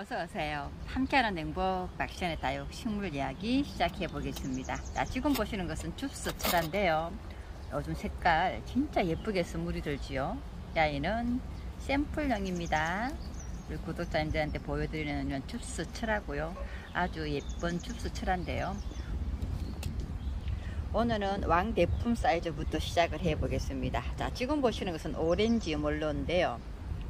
어서 오세요. 함께하는 행복 박션의 다육 식물 이야기 시작해 보겠습니다. 자, 지금 보시는 것은 줍스 철화인데요. 요즘 색깔 진짜 예쁘게 스물이 들지요. 야이는 샘플형입니다. 우리 구독자님들한테 보여드리는 줍스 철화고요. 아주 예쁜 줍스 철화인데요. 오늘은 왕대품 사이즈부터 시작을 해 보겠습니다. 자, 지금 보시는 것은 오렌지 몰로인데요.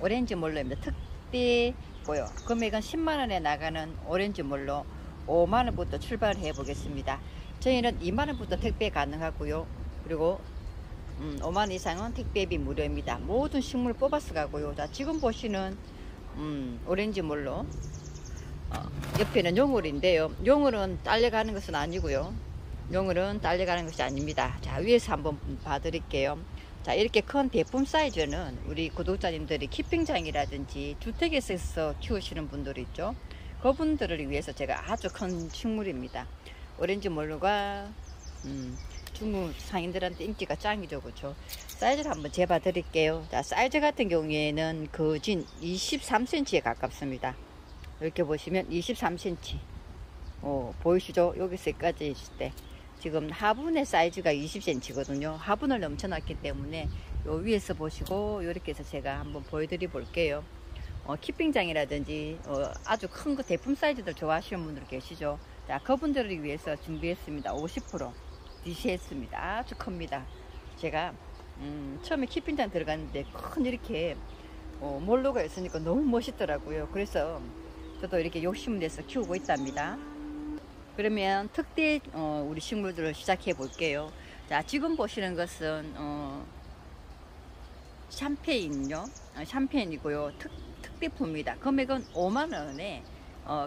오렌지 몰로입니다. 특비 고요. 금액은 10만원에 나가는 오렌지 몰로 5만원부터 출발을 해 보겠습니다. 저희는 2만원부터 택배 가능하고요. 그리고 5만원 이상은 택배비 무료입니다. 모든 식물 뽑아서 가고요. 자, 지금 보시는 오렌지 몰로 옆에는 용울인데요. 용울은 딸려가는 것은 아니고요. 용울은 딸려가는 것이 아닙니다. 자, 위에서 한번 봐드릴게요. 자, 이렇게 큰 대품 사이즈는 우리 구독자님들이 키핑장이라든지 주택에서 키우시는 분들이 있죠. 그분들을 위해서 제가 아주 큰 식물입니다. 오렌지 몰루가 중국 상인들한테 인기가 짱이죠, 그렇죠? 사이즈를 한번 재봐 드릴게요. 자, 사이즈 같은 경우에는 거진 23cm에 가깝습니다. 이렇게 보시면 23cm 보이시죠? 여기서까지 있을 때 지금 하분의 사이즈가 20cm 거든요. 하분을 넘쳐놨기 때문에 요 위에서 보시고 이렇게 해서 제가 한번 보여드려 볼게요. 키핑장이라든지 아주 큰 거 대품 사이즈들 좋아하시는 분들 계시죠. 자, 그분들을 위해서 준비했습니다. 50% DC했습니다. 아주 큽니다. 제가 처음에 키핑장 들어갔는데 큰 이렇게 몰로가 있으니까 너무 멋있더라고요. 그래서 저도 이렇게 욕심을 내서 키우고 있답니다. 그러면 특대 우리 식물들을 시작해 볼게요. 자, 지금 보시는 것은 샴페인요. 샴페인이고요. 특대품입니다. 금액은 5만원에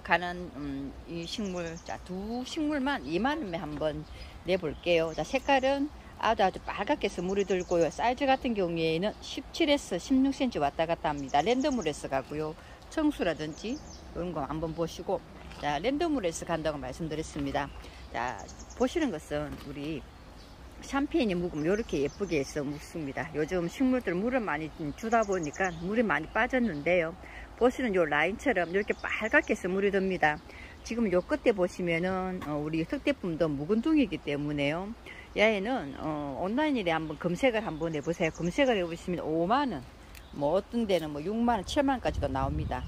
가는 이 식물. 자, 두 식물만 2만원에 한번 내볼게요. 자, 색깔은 아주 빨갛게 스물이 들고요. 사이즈 같은 경우에는 17에서 16cm 왔다 갔다 합니다. 랜덤으로서 가고요. 청수라든지 이런 거 한번 보시고, 자, 랜덤으로서 간다고 말씀드렸습니다. 자, 보시는 것은 우리 샴페인이 묵으면 이렇게 예쁘게 해서 묵습니다. 요즘 식물들 물을 많이 주다 보니까 물이 많이 빠졌는데요. 보시는 요 라인처럼 이렇게 빨갛게 해서 물이 듭니다. 지금 요 끝에 보시면은 우리 특대품도 묵은 둥이기 때문에요. 얘는 온라인에 한번 검색을 한번 해보세요. 검색을 해보시면 5만원, 뭐 어떤 데는 뭐 6만원, 7만원까지도 나옵니다.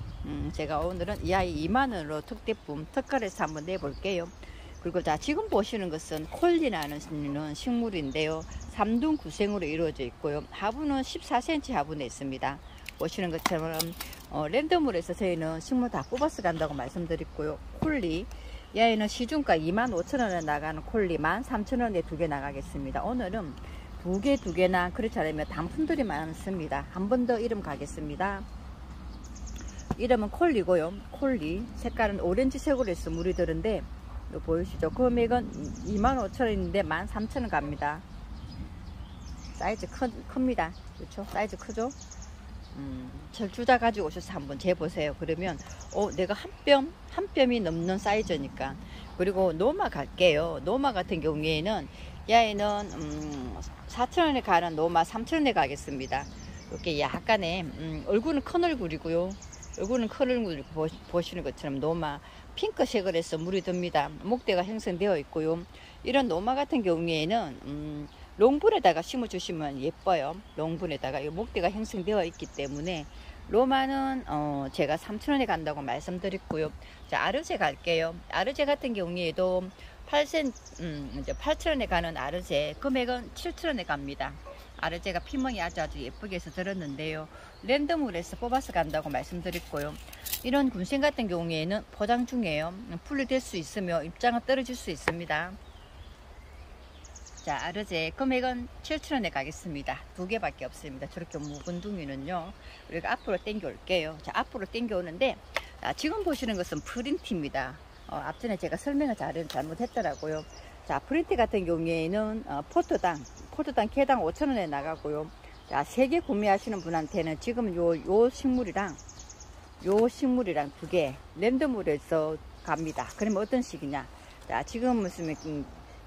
제가 오늘은 이 아이 2만원으로 특대품 특가해서 한번 내볼게요. 그리고 자, 지금 보시는 것은 콜리라는 식물인데요. 3둥 9생으로 이루어져 있고요. 하부는 14cm 하부에 있습니다. 보시는 것처럼 랜덤으로 해서 저희는 식물 다 뽑아서 간다고 말씀드렸고요. 콜리, 얘는 시중가 25,000원에 나가는 콜리 13,000원에 2개 나가겠습니다. 오늘은 두 개나 그렇지 않으면 단품들이 많습니다. 한 번 더 이름 가겠습니다. 이름은 콜리고요. 콜리 색깔은 오렌지색으로 해서 물이 드는데 보이시죠? 금액은 25,000원인데 13,000원 갑니다. 사이즈 큽니다. 그렇죠? 사이즈 크죠? 철주자 가지고 오셔서 한번 재보세요. 그러면 내가 한 뼘이 넘는 사이즈니까. 그리고 노마 갈게요. 노마 같은 경우에는 얘는 4,000원에 가는 노마 3,000원에 가겠습니다. 이렇게 약간의 얼굴은 큰 얼굴이고요. 얼굴은 큰 얼굴 보시는 것처럼 노마 핑크색을 해서 물이 듭니다. 목대가 형성되어 있고요. 이런 노마 같은 경우에는 롱분에다가 심어 주시면 예뻐요. 롱분에다가 이 목대가 형성되어 있기 때문에 로마는 제가 3,000원에 간다고 말씀드렸고요. 자, 아르제 갈게요. 아르제 같은 경우에도 8,000원에 가는 아르제 금액은 7,000원에 갑니다. 아르제가 피멍이 아주 예쁘게 해서 들었는데요. 랜덤으로 해서 뽑아서 간다고 말씀드렸고요. 이런 군생 같은 경우에는 포장 중이에요. 분리될 수 있으며 입장은 떨어질 수 있습니다. 자, 아르제 금액은 7,000원에 가겠습니다. 2개밖에 없습니다. 저렇게 묵은 둥이는요. 우리가 앞으로 당겨 올게요. 자, 앞으로 당겨 오는데, 지금 보시는 것은 프린트입니다. 앞전에 제가 설명을 잘못했더라고요. 자, 프린트 같은 경우에는 포트당 개당 5,000원에 나가고요. 자, 3개 구매하시는 분한테는 지금 요 식물이랑 2개 랜덤으로 해서 갑니다. 그러면 어떤 식이냐? 자, 지금 무슨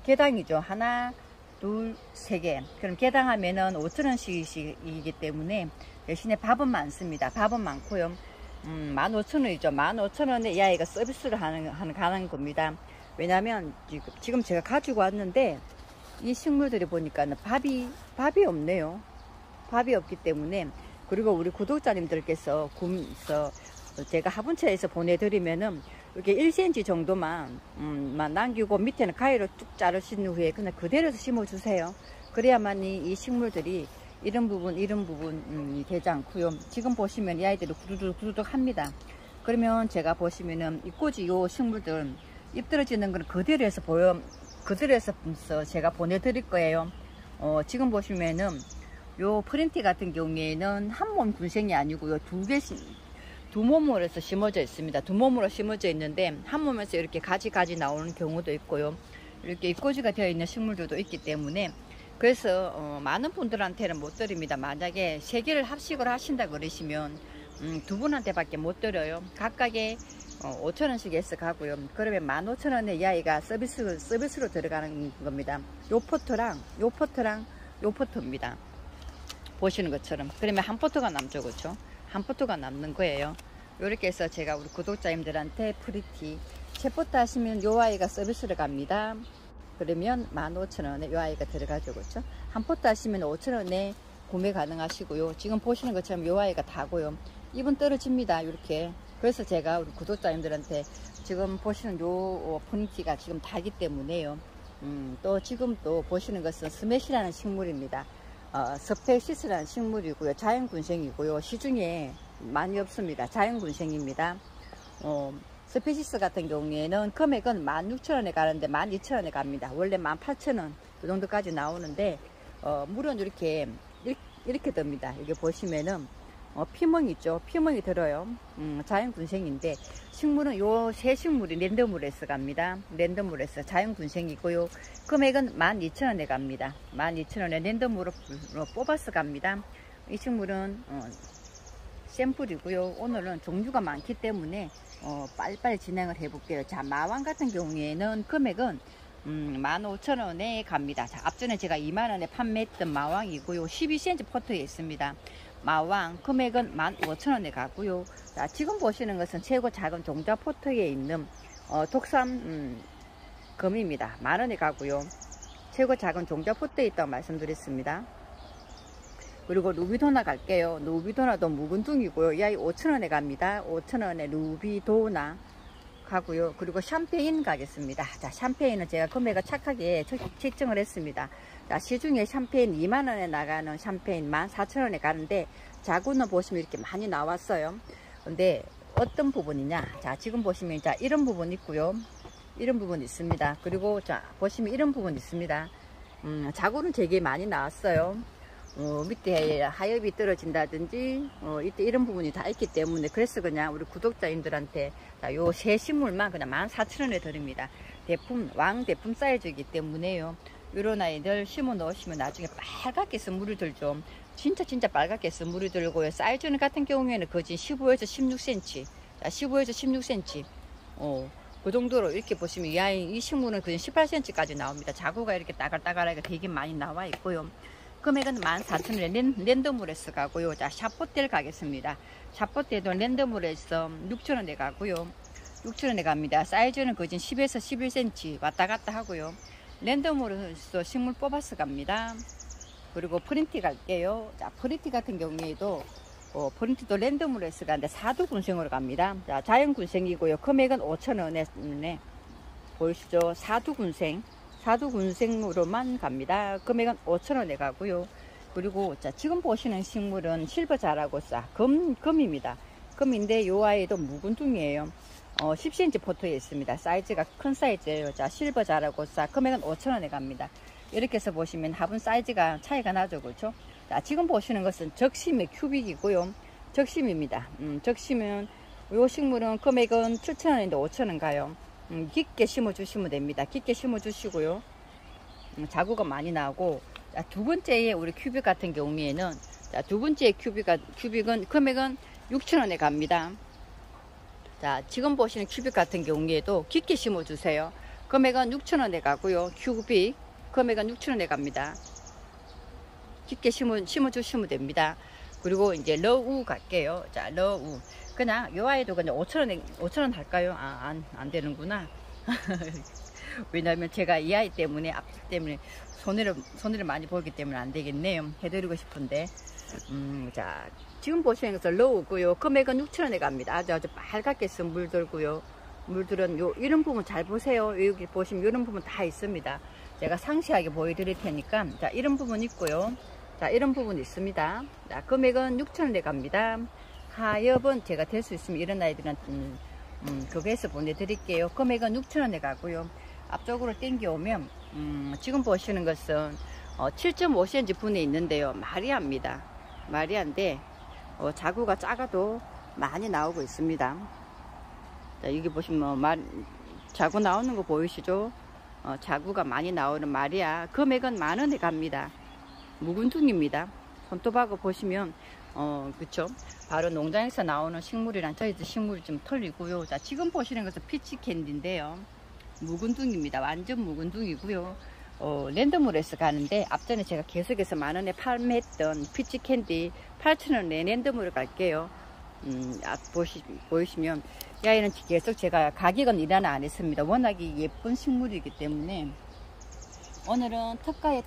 개당이죠. 하나, 둘, 3개. 그럼 개당 하면은 5,000원씩이기 때문에 대신에 밥은 많습니다. 밥은 많고요. 15,000원이죠. 15,000원에 이 아이가 서비스를 가는 겁니다. 왜냐면 지금 제가 가지고 왔는데 이 식물들이 보니까는 밥이 없네요. 밥이 없기 때문에. 그리고 우리 구독자님들께서 제가 화분차에서 보내드리면은 이렇게 1cm 정도만 남기고 밑에는 가위로 쭉 자르신 후에 그냥 그대로 심어주세요. 그래야만이 이 식물들이 이런 부분이 되지 않고요. 지금 보시면 이 아이들이 구르륵 합니다. 그러면 제가 보시면은 이 꼬지 요 식물들 잎 떨어지는 건 그대로 해서 제가 보내드릴 거예요. 지금 보시면은 요 프린티 같은 경우에는 한 몸 군생이 아니고요. 두 몸으로 해서 심어져 있습니다. 두 몸으로 심어져 있는데 한 몸에서 이렇게 가지 나오는 경우도 있고요. 이렇게 잎꽂이가 되어 있는 식물들도 있기 때문에 그래서 많은 분들한테는 못 드립니다. 만약에 3개를 합식을 하신다 그러시면 두 분한테 밖에 못 드려요. 각각의 5,000원씩 해서 가고요. 그러면 15,000원에 이 아이가 서비스로 들어가는 겁니다. 요 포트랑 요 포트입니다. 보시는 것처럼. 그러면 한 포트가 남죠. 그렇죠? 한 포트가 남는 거예요. 이렇게 해서 제가 우리 구독자님들한테 프리티 세 포트 하시면 요 아이가 서비스를 갑니다. 그러면 15,000원에 요 아이가 들어가죠. 그렇죠? 한 포트 하시면 5,000원에 구매 가능하시고요. 지금 보시는 것처럼 요 아이가 다고요. 잎은 떨어집니다. 이렇게. 그래서 제가 우리 구독자님들한테 지금 보시는 요 프리티가 지금 다기 때문에요. 또 지금 또 보시는 것은 스매시라는 식물입니다. 스페시스라는 식물이고요. 자연군생이고요. 시중에 많이 없습니다. 자연군생입니다. 스페시스 같은 경우에는 금액은 16,000원에 가는데 12,000원에 갑니다. 원래 18,000원 그 정도까지 나오는데 물은 이렇게 듭니다. 여기 보시면은 피멍이 있죠. 피멍이 들어요. 자연군생인데 식물은 요 세 식물이 랜덤으로해서 갑니다. 랜덤으로해서 자연군생이고요. 금액은 12,000원에 갑니다. 12,000원에 랜덤으로 뽑아서 갑니다. 이 식물은 샘플이고요. 오늘은 종류가 많기 때문에 빨리빨리 진행을 해볼게요. 자, 마왕 같은 경우에는 금액은 15,000원에 갑니다. 자, 앞전에 제가 2만원에 판매했던 마왕이고요. 12cm 포트에 있습니다. 마왕 금액은 15,000원에 가고요. 자, 지금 보시는 것은 최고 작은 종자 포트에 있는 독삼 금입니다. 만원에 가고요. 최고 작은 종자 포트에 있다고 말씀드렸습니다. 그리고 루비도나 갈게요. 루비도나도 묵은둥이고요. 이 아이 5,000원에 갑니다. 5,000원에 루비도나 가고요. 그리고 샴페인 가겠습니다. 자, 샴페인은 제가 금액을 착하게 책정을 했습니다. 자, 시중에 샴페인 2만원에 나가는 샴페인 14,000원에 가는데 자구는 보시면 이렇게 많이 나왔어요. 근데 어떤 부분이냐? 자, 지금 보시면 자, 이런 부분 있고요. 이런 부분 있습니다. 그리고 자, 보시면 이런 부분 있습니다. 자구는 되게 많이 나왔어요. 밑에 하엽이 떨어진다든지 이때 이런 부분이 다 있기 때문에 그래서 그냥 우리 구독자님들한테 요 세 식물만 그냥 14,000원에 드립니다. 왕 대품 사이즈이기 때문에요. 이런 아이들 심어 넣으시면 나중에 빨갛게 해서 물이 들죠. 진짜 빨갛게 해서 물이 들고요. 사이즈는 같은 경우에는 거진 15에서 16cm. 자, 15에서 16cm. 그 정도로 이렇게 보시면 이 식물은 거진 18cm까지 나옵니다. 자구가 이렇게 따글따글하게 되게 많이 나와 있고요. 금액은 14,000원에 랜덤으로해서 가고요. 자, 샤포텔 가겠습니다. 샤포텔도 랜덤으로해서 6,000원에 가고요. 6,000원에 갑니다. 사이즈는 거진 10에서 11cm 왔다 갔다 하고요. 랜덤으로해서 식물 뽑아서 갑니다. 그리고 프린티 갈게요. 자, 프린티 같은 경우에도 프린티도 랜덤으로 해서 가는데 사두군생으로 갑니다. 자, 자연군생이고요. 금액은 5,000원에 보이시죠? 사두군생으로만 갑니다. 금액은 5,000원에 가고요. 그리고 자, 지금 보시는 식물은 실버자라고사 금입니다. 금인데 요 아이도 묵은둥이에요. 10cm 포트에 있습니다. 사이즈가 큰 사이즈예요. 자, 실버자라고사 금액은 5,000원에 갑니다. 이렇게 해서 보시면 화분 사이즈가 차이가 나죠. 그렇죠? 자, 지금 보시는 것은 적심의 큐빅이고요. 적심입니다. 적심은 요 식물은 금액은 7,000원인데 5,000원 가요. 깊게 심어 주시면 됩니다. 깊게 심어 주시고요. 자구가 많이 나고, 자, 두 번째에 우리 큐빅 같은 경우에는, 자, 두 번째 큐빅은 금액은 6,000원에 갑니다. 자, 지금 보시는 큐빅 같은 경우에도 깊게 심어 주세요. 금액은 6,000원에 가고요. 큐빅 금액은 6,000원에 갑니다. 깊게 심어 주시면 됩니다. 그리고 이제 러우 갈게요. 자, 러우 그냥 요 아이도 그냥 5,000원 할까요? 안 되는구나. 왜냐면 제가 이 아이 때문에 앞집 때문에 손해를 많이 보기 때문에 안 되겠네요. 해드리고 싶은데. 자, 지금 보시는 것은 로우고요. 금액은 6,000원에 갑니다. 아주 빨갛게 쓴 물들고요. 물들은 이런 부분 잘 보세요. 여기 보시면 이런 부분 다 있습니다. 제가 상세하게 보여드릴 테니까. 자, 이런 부분 있고요. 자, 이런 부분 있습니다. 자, 금액은 6,000원에 갑니다. 하엽은 제가 될 수 있으면 이런 아이들은 그거 해서 보내드릴게요. 금액은 6,000원에 가고요. 앞쪽으로 당겨오면 지금 보시는 것은 7.5cm 분에 있는데요. 마리아입니다. 마리아인데 자구가 작아도 많이 나오고 있습니다. 자, 여기 보시면 자구 나오는 거 보이시죠? 자구가 많이 나오는 마리아. 금액은 10,000원에 갑니다. 묵은둥입니다. 손톱하고 보시면 그쵸? 바로 농장에서 나오는 식물이랑 저희들 식물이 좀 틀리고요. 자, 지금 보시는 것은 피치 캔디인데요. 묵은둥입니다. 완전 묵은둥이고요. 랜덤으로해서 가는데 앞전에 제가 계속해서 10,000원에 판매했던 피치 캔디 8,000원에 랜덤으로 갈게요. 보이시면 이 아이는 계속 제가 가격은 일하는 안 했습니다. 워낙에 예쁜 식물이기 때문에 오늘은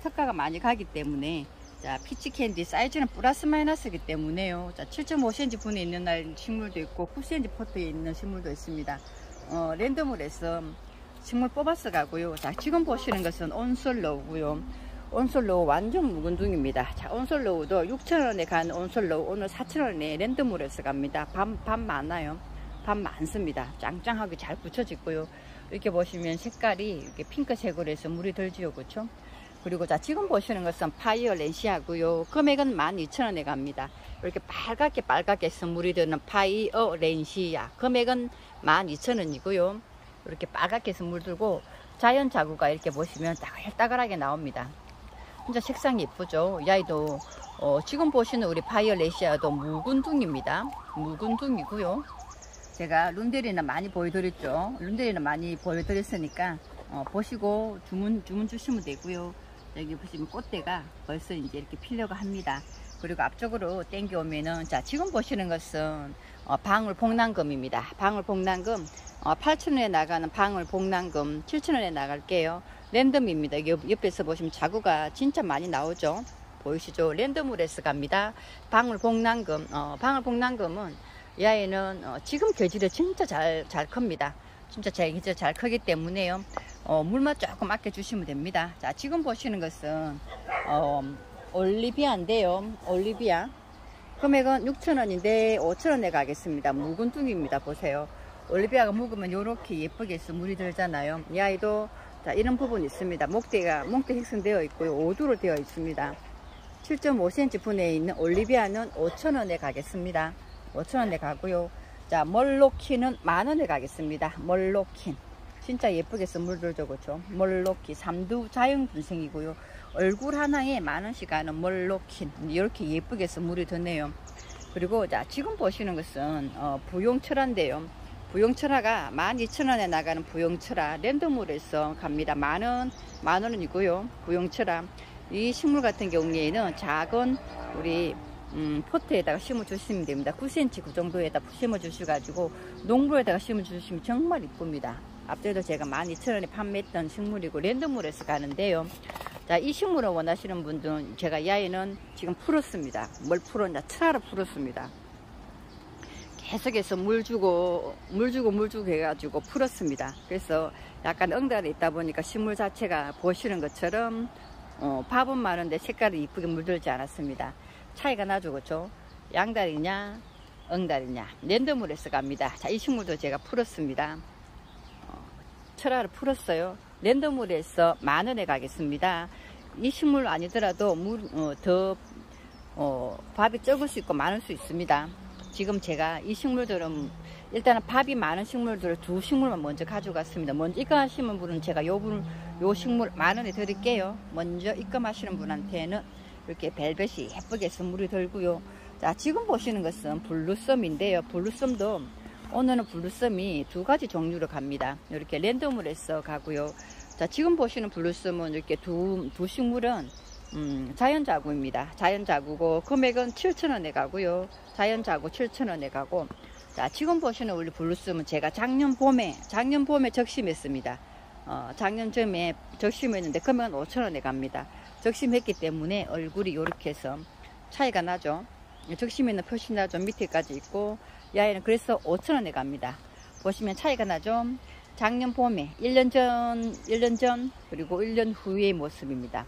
특가가 많이 가기 때문에 자, 피치 캔디 사이즈는 플러스 마이너스이기 때문에요. 자, 7.5cm 분에 있는 식물도 있고 9cm 포트에 있는 식물도 있습니다. 랜덤으로 해서 식물 뽑아서 가고요. 자, 지금 보시는 것은 온솔로우고요. 온솔로우 완전 묵은둥입니다. 자, 온솔로우도 6,000원에 간 온솔로우 오늘 4,000원에 랜덤으로 해서 갑니다. 밤 많아요. 밤 많습니다. 짱짱하게 잘 붙여지고요. 이렇게 보시면 색깔이 이렇게 핑크색으로 해서 물이 덜지요. 그렇죠? 그리고 자, 지금 보시는 것은 파이어렌시아고요. 금액은 12,000원에 갑니다. 이렇게 빨갛게 선물이 되는 파이어렌시아. 금액은 12,000원이고요. 이렇게 빨갛게 선물 들고 자연 자구가 이렇게 보시면 따글따글하게 나옵니다. 진짜 색상이 예쁘죠. 이 아이도 지금 보시는 우리 파이어렌시아도 묵은둥입니다. 묵은둥이고요. 제가 룬데리는 많이 보여드렸죠. 룬데리는 많이 보여드렸으니까 보시고 주문 주시면 되고요. 여기 보시면 꽃대가 벌써 이제 이렇게 피려고 합니다. 그리고 앞쪽으로 당겨 오면은 자, 지금 보시는 것은 방울복랑금입니다. 방울복랑금 8,000원에 나가는 방울복랑금 7,000원에 나갈게요. 랜덤입니다. 옆에서 보시면 자구가 진짜 많이 나오죠. 보이시죠? 랜덤으로 해서 갑니다. 방울복랑금 방울복랑금은 이 아이는 지금 계절에 진짜 잘 큽니다. 진짜 잘 크기 때문에요. 물만 조금 아껴 주시면 됩니다. 자, 지금 보시는 것은 올리비아인데요. 올리비아 금액은 6,000원인데 5,000원에 가겠습니다. 묵은둥입니다. 보세요. 올리비아가 묵으면 이렇게 예쁘게 해서 물이 들잖아요. 이 아이도 자, 이런 부분이 있습니다. 목대 형성되어 있고요. 5두로 되어 있습니다. 7.5cm 분에 있는 올리비아는 5,000원에 가겠습니다. 5,000원에 가고요. 자, 멀로키는 10,000원에 가겠습니다. 멀로킨 진짜 예쁘게 해서 물들죠. 그렇죠? 멀로키 3두 자연 분생이고요. 얼굴 하나에 10,000원씩 가는 멀로킨 이렇게 예쁘게 해서 물이 드네요. 그리고 자, 지금 보시는 것은 부용철화인데요. 부용철화가 12,000원에 나가는 부용철화 랜덤으로 해서 갑니다. 만원이고요. 부용철화 이 식물 같은 경우에는 작은 우리 포트에다가 심어 주시면 됩니다. 9cm 그 정도에다 심어 주셔가지고 농부에다가 심어 주시면 정말 이쁩니다. 앞전에도 제가 12,000원에 판매했던 식물이고 랜덤으로 해서 가는데요. 자, 이 식물을 원하시는 분들은 제가 이 아이는 지금 풀었습니다. 뭘 풀었냐? 트라를 풀었습니다. 계속해서 물 주고 해가지고 풀었습니다. 그래서 약간 엉달에 있다 보니까 식물 자체가 보시는 것처럼 밥은 많은데 색깔이 이쁘게 물들지 않았습니다. 차이가 나죠. 그렇죠? 양다리냐 엉다리냐 랜덤으로 해서 갑니다. 자, 이 식물도 제가 풀었습니다. 철화를 풀었어요. 랜덤으로 해서 10,000원에 가겠습니다. 이 식물 아니더라도 밥이 적을 수 있고 많을 수 있습니다. 지금 제가 이 식물들은 일단은 밥이 많은 식물들을 2식물만 먼저 가져갔습니다. 먼저 입금하시는 분은 제가 요 식물 10,000원에 드릴게요. 먼저 입금하시는 분한테는 이렇게 벨벳이 예쁘게 선물이 들고요. 자, 지금 보시는 것은 블루썸인데요. 블루썸도 오늘은 블루썸이 2가지 종류로 갑니다. 이렇게 랜덤으로 해서 가고요. 자, 지금 보시는 블루썸은 이렇게 두 식물은 자연자구입니다. 자연자구고 금액은 7,000원에 가고요. 자연자구 7,000원에 가고 자, 지금 보시는 우리 블루스는 제가 작년 봄에 적심했습니다. 작년 쯤에 적심했는데 금액은 5,000원에 갑니다. 적심했기 때문에 얼굴이 이렇게 해서 차이가 나죠. 적심에는 표시나 좀 밑에까지 있고, 야에는 그래서 5,000원에 갑니다. 보시면 차이가 나죠. 작년 봄에 1년 전 그리고 1년 후의 모습입니다.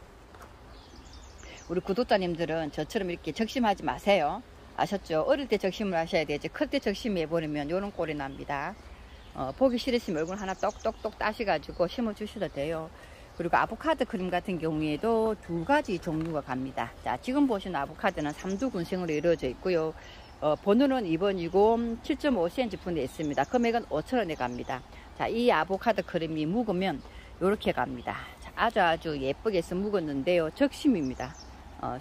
우리 구독자님들은 저처럼 이렇게 적심하지 마세요. 아셨죠? 어릴 때 적심을 하셔야 되지, 클 때 적심해버리면 요런 꼴이 납니다. 보기 싫으시면 얼굴 하나 똑똑똑 따셔가지고 심어 주셔도 돼요. 그리고 아보카도 크림 같은 경우에도 두 가지 종류가 갑니다. 자, 지금 보시는 아보카도는 3두 군생으로 이루어져 있고요. 번호는 2번이고 7.5cm 분에 있습니다. 금액은 5,000원에 갑니다. 자, 이 아보카도 크림이 묵으면 이렇게 갑니다. 자, 아주 예쁘게 해서 묵었는데요. 적심입니다.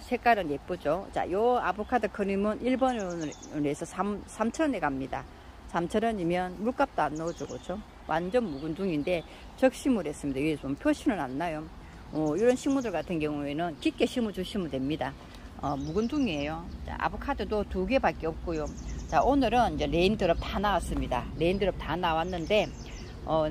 색깔은 예쁘죠. 자, 요 아보카도 크림은 1번으로 해서 3,000원에 갑니다. 3,000원이면 물값도 안 넣어줘, 그죠? 완전 묵은둥인데 적심을 했습니다. 여기 좀 표시는 안 나요. 이런 식물들 같은 경우에는 깊게 심어 주시면 됩니다. 묵은둥이에요. 자, 아보카도도 2개밖에 없고요. 자, 오늘은 이제 레인드롭 다 나왔습니다. 레인드롭 다 나왔는데,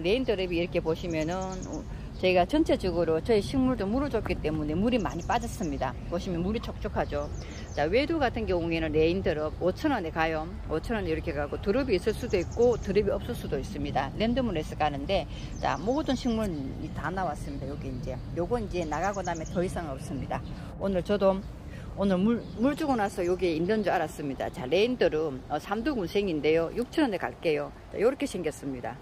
레인드롭이 이렇게 보시면은, 저희가 전체적으로 저희 식물도 물을 줬기 때문에 물이 많이 빠졌습니다. 보시면 물이 촉촉하죠. 자, 외두 같은 경우에는 레인드롭 5,000원에 가요. 5,000원에 이렇게 가고, 드롭이 있을 수도 있고 드롭이 없을 수도 있습니다. 랜덤으로해서 가는데, 자, 모든 식물이 다 나왔습니다. 여기 이제 요건 이제 나가고 나면 더 이상 없습니다. 저도 오늘 물 주고 나서 여기 있는 줄 알았습니다. 자, 레인드롭 3두 군생인데요. 6,000원에 갈게요. 자, 요렇게 생겼습니다.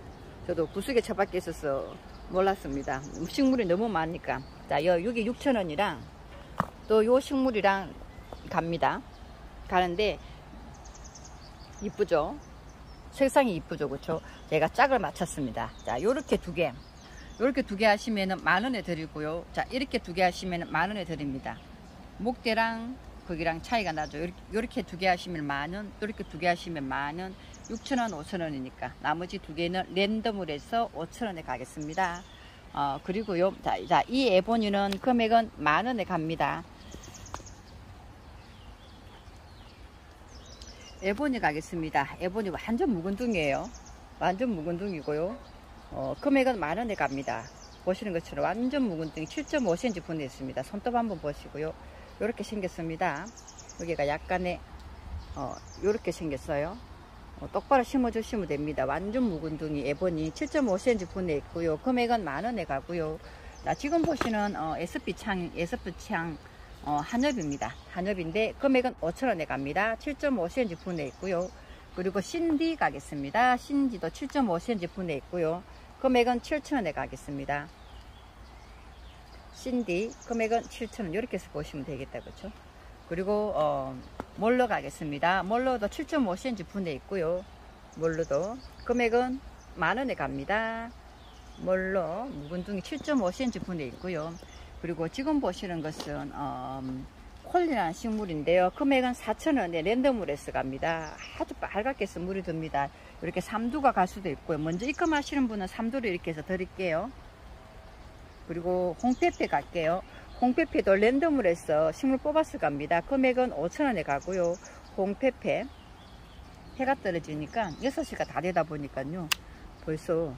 저도 구석에 처박혀 있어서 몰랐습니다. 식물이 너무 많으니까. 자, 여기 6,000원이랑 또 요 식물이랑 갑니다. 가는데 이쁘죠? 색상이 이쁘죠, 그렇죠? 제가 짝을 맞췄습니다. 자, 요렇게 두 개 하시면은 10,000원에 드리고요. 자, 이렇게 2개 하시면은 10,000원에 드립니다. 목대랑 거기랑 차이가 나죠. 요렇게 2개 하시면 10,000원, 이렇게 2개 하시면 10,000원, 6,000원, 5,000원이니까 나머지 2개는 랜덤으로 해서 5,000원에 가겠습니다. 그리고요, 자, 이 에보니는 금액은 10,000원에 갑니다. 에보니 가겠습니다. 에보니 완전 묵은둥이에요. 완전 묵은둥이고요. 금액은 10,000원에 갑니다. 보시는 것처럼 완전 묵은둥이 7.5cm 분에 있습니다. 손톱 한번 보시고요. 이렇게 생겼습니다. 여기가 약간의 이렇게 생겼어요. 똑바로 심어 주시면 됩니다. 완전 묵은둥이 에보니 7.5cm 분에 있고요. 금액은 10,000원에 가고요. 자, 지금 보시는 SP창 한엽입니다. 한엽인데 금액은 5,000원에 갑니다. 7.5cm 분에 있고요. 그리고 신디 가겠습니다. 신디도 7.5cm 분에 있고요. 금액은 7,000원에 가겠습니다. 신디 금액은 7,000원 이렇게 해서 보시면 되겠다, 그렇죠? 그리고 몰로 가겠습니다. 몰로도 7.5cm 분에 있고요. 몰로도 금액은 10,000원에 갑니다. 몰로 묵은둥이 7.5cm 분에 있고요. 그리고 지금 보시는 것은 콜리라는 식물인데요. 금액은 4,000원에 랜덤으로 해서 갑니다. 아주 빨갛게 해서 물이 듭니다. 이렇게 3두가 갈 수도 있고요. 먼저 입금하시는 분은 3두를 이렇게 해서 드릴게요. 그리고 홍페페 갈게요. 홍페페도 랜덤으로 해서 식물 뽑아서 갑니다. 금액은 5,000원에 가고요. 홍페페 해가 떨어지니까 6시가 다 되다 보니까요. 벌써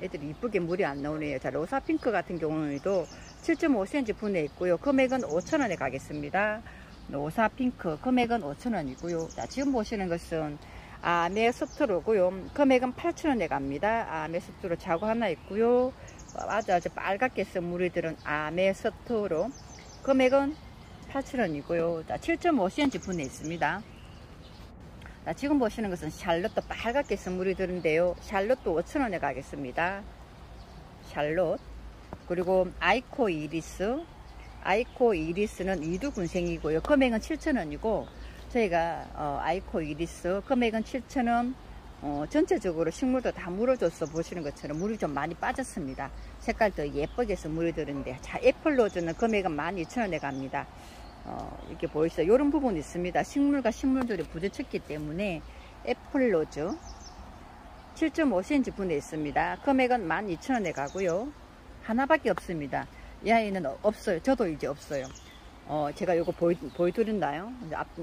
애들이 이쁘게 물이 안 나오네요. 자, 로사핑크 같은 경우에도 7.5cm 분에 있고요. 금액은 5,000원에 가겠습니다. 로사핑크 금액은 5,000원이고요. 자, 지금 보시는 것은 아메소트로고요. 금액은 8,000원에 갑니다. 아메소트로 자구 하나 있고요. 아주 빨갛게 해서 물이 들은 아메소트로 금액은 8,000원이고요. 자, 7.5cm 분에 있습니다. 자, 지금 보시는 것은 샬롯도 빨갛게 해서 물이 드는데요. 샬롯도 5,000원에 가겠습니다. 샬롯. 그리고 아이코 이리스. 아이코 이리스는 2두 군생이고요. 금액은 7,000원이고, 저희가 아이코 이리스 금액은 7,000원. 전체적으로 식물도 다 물어줘서 보시는 것처럼 물이 좀 많이 빠졌습니다. 색깔도 예쁘게 해서 물이 드는데, 자, 애플로즈는 금액은 12,000원에 갑니다. 이렇게 보이시죠? 이런 부분이 있습니다. 식물과 식물들이 부딪혔기 때문에 애플로즈 7.5cm 분에 있습니다. 금액은 12,000원에 가고요. 하나밖에 없습니다. 이 아이는 없어요. 저도 이제 없어요. 제가 요거 보여드렸나요?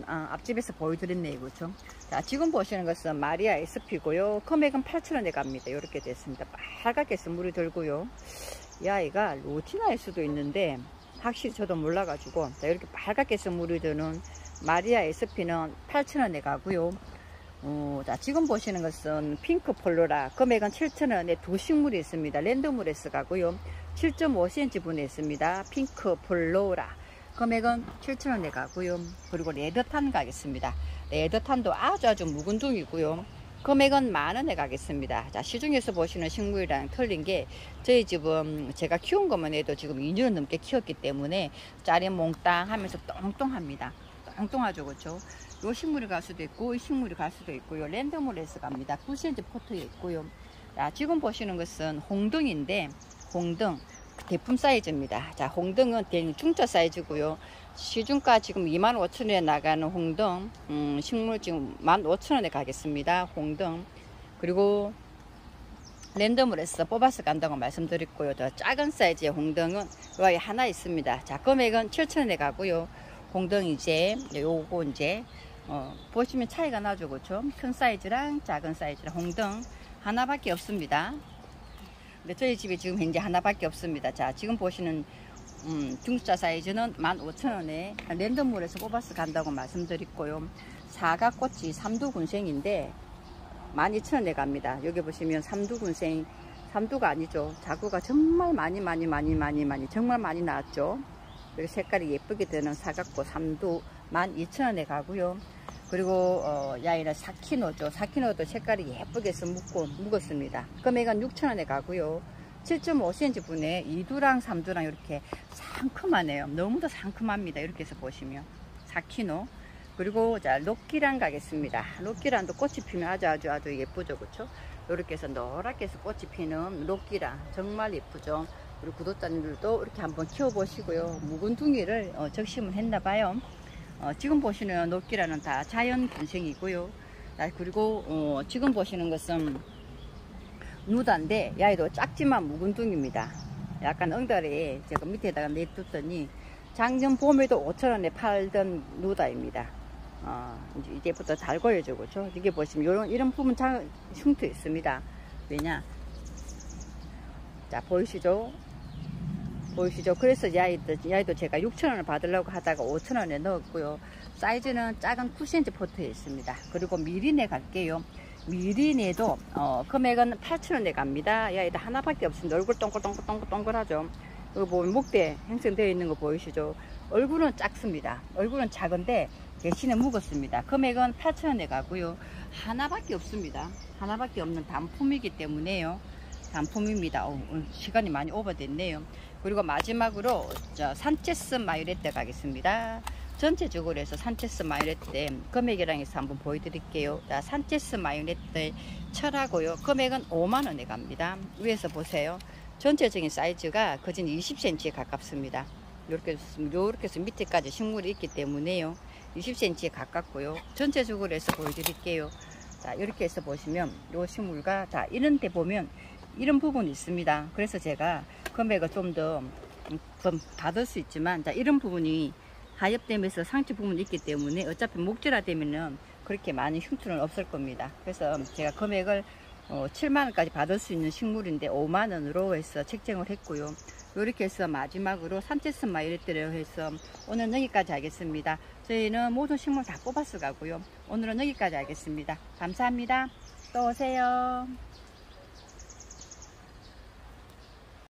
앞집에서 보여드렸네요. 그렇죠? 자, 지금 보시는 것은 마리아 SP고요. 금액은 8,000원에 갑니다. 이렇게 됐습니다. 빨갛게 물이 들고요. 이 아이가 로티나일 수도 있는데 확실히 저도 몰라가지고, 자, 이렇게 빨갛게 물이 드는 마리아 SP는 8,000원에 가고요. 자, 지금 보시는 것은 핑크 폴로라. 금액은 7,000원에 두 식물이 있습니다. 랜드모레스 가고요. 7.5cm 분에 있습니다. 핑크 폴로라. 금액은 7,000원에 가고요. 그리고 레드탄 가겠습니다. 레드탄도 아주 묵은 둥이고요. 금액은 10,000원에 가겠습니다. 자, 시중에서 보시는 식물이랑 틀린 게 저희 집은 제가 키운 것만 해도 지금 2년 넘게 키웠기 때문에 짤이 몽땅 하면서 똥똥합니다. 똥똥하죠, 그렇죠? 요 식물이 갈 수도 있고 이 식물이 갈 수도 있고요. 랜드모레스 갑니다. 9cm 포트에 있고요. 자, 지금 보시는 것은 홍등인데 홍등 대품 사이즈입니다. 자, 홍등은 중짜 사이즈고요. 시중가 지금 25,000원에 나가는 홍등, 식물 지금 15,000원에 가겠습니다. 홍등. 그리고 랜덤으로서 뽑아서 간다고 말씀드렸고요. 더 작은 사이즈의 홍등은 여기 하나 있습니다. 자, 금액은 7,000원에 가고요. 홍등 이제 요거 이제 보시면 차이가 나죠, 그렇죠? 큰 사이즈랑 작은 사이즈랑 홍등 하나밖에 없습니다. 근데 저희 집에 지금 현재 하나밖에 없습니다. 자, 지금 보시는 중짜 사이즈는 15,000원에 랜덤몰에서 뽑아서 간다고 말씀드렸고요. 사각꽃이 삼두군생인데 12,000원에 갑니다. 여기 보시면 삼두군생, 삼두가 아니죠. 자구가 정말 많이 정말 많이 나왔죠. 여기 색깔이 예쁘게 되는 사각꽃 삼두 12,000원에 가고요. 그리고 야이는 사키노죠. 사키노도 색깔이 예쁘게 해서 묵었습니다. 금액은 6,000원에 가고요. 7.5cm 분에 2두랑 3두랑 이렇게 상큼하네요. 너무도 상큼합니다. 이렇게 해서 보시면 사키노. 그리고 자, 록기란 가겠습니다. 록기란도 꽃이 피면 아주 예쁘죠, 그렇죠? 이렇게 해서 노랗게 해서 꽃이 피는 록기란 정말 예쁘죠. 그리고 구독자님들도 이렇게 한번 키워보시고요. 묵은 둥이를 적심을 했나봐요. 지금 보시는 녹기라는 다 자연 근생이고요. 그리고 지금 보시는 것은 누다인데 야이도 작지만 묵은 둥입니다. 약간 엉다리에 제가 밑에다가 내뒀더니 작년 봄에도 5,000원에 팔던 누다입니다. 이제부터 잘 보여줘, 그렇죠? 이게 보시면 이런 부분 흉터 있습니다. 왜냐? 자, 보이시죠? 그래서 야이도 제가 6,000원을 받으려고 하다가 5,000원에 넣었고요. 사이즈는 작은 9cm 포트에 있습니다. 그리고 미리네 갈게요. 미리네도 금액은 8,000원에 갑니다. 야이도 하나밖에 없습니다. 얼굴 동글동글하죠. 여기 보면 목대 형성되어 있는 거 보이시죠? 얼굴은 작습니다. 얼굴은 작은데 대신에 묵었습니다. 금액은 8,000원에 가고요. 하나밖에 없습니다. 하나밖에 없는 단품이기 때문에요. 단품입니다. 시간이 많이 오버됐네요. 그리고 마지막으로 산체스 마이레떼 가겠습니다. 전체적으로 해서 산체스 마이레떼 금액이랑 해서 한번 보여드릴게요. 자, 산체스 마이레떼 철하고요. 금액은 50,000원에 갑니다. 위에서 보세요. 전체적인 사이즈가 거진 20cm에 가깝습니다. 이렇게 해서 밑에까지 식물이 있기 때문에요. 20cm에 가깝고요. 전체적으로 해서 보여드릴게요. 자, 이렇게 해서 보시면 이 식물과 자, 이런 데 보면 이런 부분이 있습니다. 그래서 제가 금액을 좀 더 받을 수 있지만, 자, 이런 부분이 하엽되면서 상처 부분이 있기 때문에 어차피 목질화 되면은 그렇게 많은 흉터는 없을 겁니다. 그래서 제가 금액을 7만원까지 받을 수 있는 식물인데 5만원으로 해서 책정을 했고요. 이렇게 해서 마지막으로 산체스 마이레떼를 해서 오늘 여기까지 하겠습니다. 저희는 모든 식물 다 뽑아서 가고요. 오늘은 여기까지 하겠습니다. 감사합니다. 또 오세요.